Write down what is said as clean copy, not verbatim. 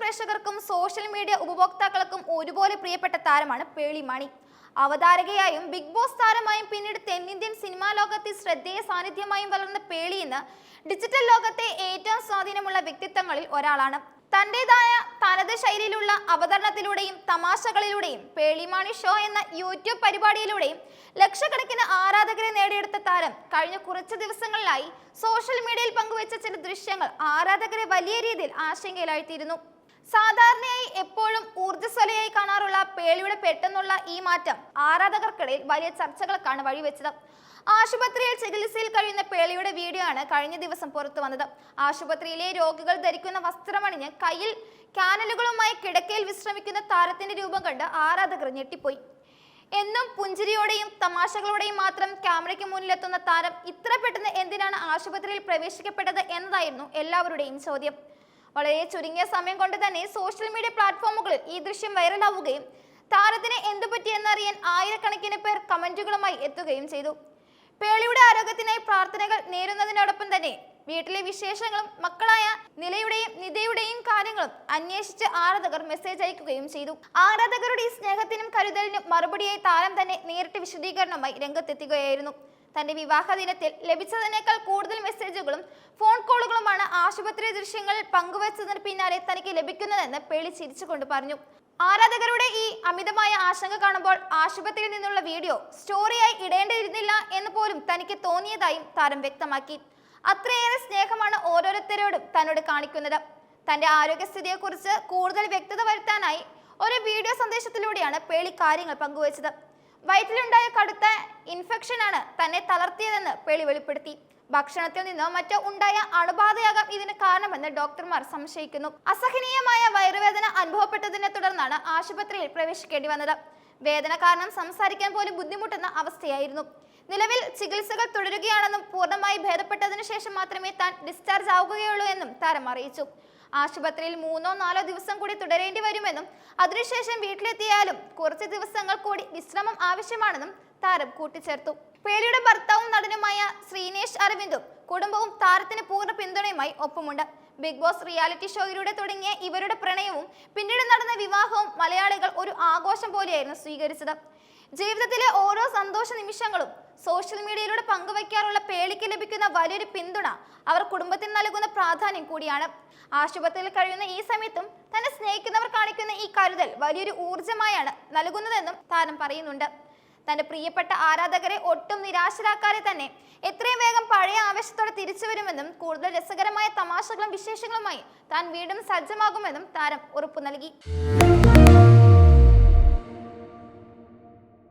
പ്രേക്ഷകർക്കും social media ഉപഭോക്താക്കൾക്കും ഒരുപോലെ പ്രിയപ്പെട്ട താരമാണ് പേളി മാണി. അവതാരകയായും ബിഗ് ബോസ് താരമായും പിന്നീട് തെന്നിന്ത്യൻ സിനിമാ ലോകത്തെ ശ്രദ്ധേയ സാന്നിധ്യമായും വളർന്ന പേളി ഇന്ന് ഡിജിറ്റൽ ലോകത്തെ ഏറ്റവും സ്വാധീനമുള്ള വ്യക്തിത്വങ്ങളിൽ ഒരാളാണ്. തന്റേതായ തനത് ശൈലിയിലുള്ള അവതരണത്തിലൂടെയും തമാശകളിലൂടെയും പേളി മാണി ഷോ എന്ന യൂട്യൂബ് പരിപാടിയിലൂടെയും ലക്ഷക്കണക്കിന് ആരാധകരെ നേടിയെടുത്ത താരം കഴിഞ്ഞ കുറച്ച് ദിവസങ്ങളിലായി സോഷ്യൽ മീഡിയയിൽ പങ്കുവച്ച ചില ദൃശ്യങ്ങൾ ആരാധകരെ വലിയ രീതിയിൽ ആശങ്കയിലാഴ്ത്തിയിരുന്നു. സാധാരണയായി എപ്പോഴും ഊർജ്ജസ്വലയായി കാണാറുള്ള പേളിയുടെ പെട്ടെന്നുള്ള ഈ മാറ്റം ആരാധകർക്കിടയിൽ വലിയ ചർച്ചകൾക്കാണ് വഴിവെച്ചത്. ആശുപത്രിയിൽ ചികിത്സയിൽ കഴിയുന്ന പേളിയുടെ വീഡിയോ ആണ് കഴിഞ്ഞ ദിവസം പുറത്തു വന്നത്. ആശുപത്രിയിലെ രോഗികൾ ധരിക്കുന്ന വസ്ത്രമണിഞ്ഞ് കയ്യിൽ കാനലുകളുമായി കിടക്കയിൽ വിശ്രമിക്കുന്ന താരത്തിന്റെ രൂപം കണ്ട് ആരാധകർ ഞെട്ടിപ്പോയി. എന്നും പുഞ്ചിരിയോടെയും തമാശകളോടെയും മാത്രം ക്യാമറയ്ക്ക് മുന്നിലെത്തുന്ന താരം ഇത്ര പെട്ടെന്ന് എന്തിനാണ് ആശുപത്രിയിൽ പ്രവേശിക്കപ്പെട്ടത് എന്നതായിരുന്നു എല്ലാവരുടെയും ചോദ്യം. വളരെ ചുരുങ്ങിയ സമയം കൊണ്ട് തന്നെ സോഷ്യൽ മീഡിയ പ്ലാറ്റ്ഫോമുകളിൽ ഈ ദൃശ്യം വൈറലാവുകയും താരത്തിന് എന്തുപറ്റിയെന്നറിയാൻ ആയിരക്കണക്കിന് പേർ കമന്റുകളുമായി എത്തുകയും ചെയ്തു. പേളിയുടെ ആരോഗ്യത്തിനായി പ്രാർത്ഥനകൾ നേരുന്നതിനോടൊപ്പം തന്നെ വീട്ടിലെ വിശേഷങ്ങളും മക്കളായ നിലയുടെയും നിതയുടെയും കാര്യങ്ങളും അന്വേഷിച്ച് ആരാധകർ മെസ്സേജ് അയക്കുകയും ചെയ്തു. ആരാധകരുടെ ഈ സ്നേഹത്തിനും കരുതലിനും മറുപടിയായി താരം തന്നെ നേരിട്ട് വിശദീകരണവുമായി രംഗത്തെത്തുകയായിരുന്നു. തന്റെ വിവാഹ ദിനത്തിൽ ലഭിച്ചതിനേക്കാൾ കൂടുതൽ മെസ്സേജുകളും ഫോൺ കോളുകളുമാണ് ആശുപത്രി ദൃശ്യങ്ങളിൽ പങ്കുവച്ചതിന് പിന്നാലെ തനിക്ക് ലഭിക്കുന്നതെന്ന് പേളി ചിരിച്ചുകൊണ്ട് പറഞ്ഞു. ആരാധകരുടെ ഈ അമിതമായ ആശങ്ക കാണുമ്പോൾ ആശുപത്രിയിൽ നിന്നുള്ള വീഡിയോ സ്റ്റോറിയായി ഇടേണ്ടിയിരുന്നില്ല എന്ന് പോലും തനിക്ക് തോന്നിയതായും താരം വ്യക്തമാക്കി. അത്രയേറെ സ്നേഹമാണ് ഓരോരുത്തരോടും തന്നോട് കാണിക്കുന്നത്. തന്റെ ആരോഗ്യസ്ഥിതിയെക്കുറിച്ച് കൂടുതൽ വ്യക്തത വരുത്താനായി ഒരു വീഡിയോ സന്ദേശത്തിലൂടെയാണ് പേളി കാര്യങ്ങൾ പങ്കുവച്ചത്. വയറ്റിലുണ്ടായ കടുത്ത ഇൻഫെക്ഷനാണ് തന്നെ തളർത്തിയതെന്ന് പേളി വെളിപ്പെടുത്തി. ഭക്ഷണത്തിൽ നിന്നോ മറ്റോ ഉണ്ടായ അണുബാധയാകാം ഇതിന് കാരണമെന്ന് ഡോക്ടർമാർ സംശയിക്കുന്നു. അസഹനീയമായ വയറുവേദന അനുഭവപ്പെട്ടതിനെ തുടർന്നാണ് ആശുപത്രിയിൽ പ്രവേശിക്കേണ്ടി വന്നത്. വേദന കാരണം സംസാരിക്കാൻ പോലും ബുദ്ധിമുട്ടുന്ന അവസ്ഥയായിരുന്നു. നിലവിൽ ചികിത്സകൾ തുടരുകയാണെന്നും പൂർണ്ണമായി ഭേദപ്പെട്ടതിനു ശേഷം മാത്രമേ താൻ ഡിസ്ചാർജ് ആവുകയുള്ളൂ എന്നും താരം അറിയിച്ചു. ആശുപത്രിയിൽ 3-4 ദിവസം കൂടി തുടരേണ്ടി വരുമെന്നും അതിനുശേഷം വീട്ടിലെത്തിയാലും കുറച്ച് ദിവസങ്ങൾ കൂടി വിശ്രമം ആവശ്യമാണെന്നും താരം കൂട്ടിച്ചേർത്തു. പേളിയുടെ ഭർത്താവും നടനുമായ ശ്രീനേഷ് അരവിന്ദും കുടുംബവും താരത്തിന് പൂർണ്ണ പിന്തുണയുമായി ഒപ്പമുണ്ട്. ബിഗ് ബോസ് റിയാലിറ്റി ഷോയിലൂടെ തുടങ്ങിയ ഇവരുടെ പ്രണയവും പിന്നീട് നടന്ന വിവാഹവും മലയാളികൾ ഒരു ആഘോഷം പോലെയായിരുന്നു സ്വീകരിച്ചത്. ജീവിതത്തിലെ ഓരോ സന്തോഷ നിമിഷങ്ങളും സോഷ്യൽ മീഡിയയിലൂടെ പങ്കുവയ്ക്കാറുള്ള പേളിക്ക് ലഭിക്കുന്ന വലിയൊരു പിന്തുണ അവർ കുടുംബത്തിന് നൽകുന്ന പ്രാധാന്യം കൂടിയാണ്. ആശുപത്രിയിൽ കഴിയുന്ന ഈ സമയത്തും തന്നെ സ്നേഹിക്കുന്നവർ കാണിക്കുന്ന ഈ കരുതൽ വലിയൊരു ഊർജ്ജമായാണ് നൽകുന്നതെന്നും താരം പറയുന്നുണ്ട്. തന്റെ പ്രിയപ്പെട്ട ആരാധകരെ ഒട്ടും നിരാശരാക്കാതെ തന്നെ എത്രയും വേഗം പഴയ ആവേശത്തോടെ തിരിച്ചു വരുമെന്നും കൂടുതൽ രസകരമായ തമാശകളും വിശേഷങ്ങളുമായി താൻ വീണ്ടും സജ്ജമാകുമെന്നും താരം ഉറപ്പു നൽകി.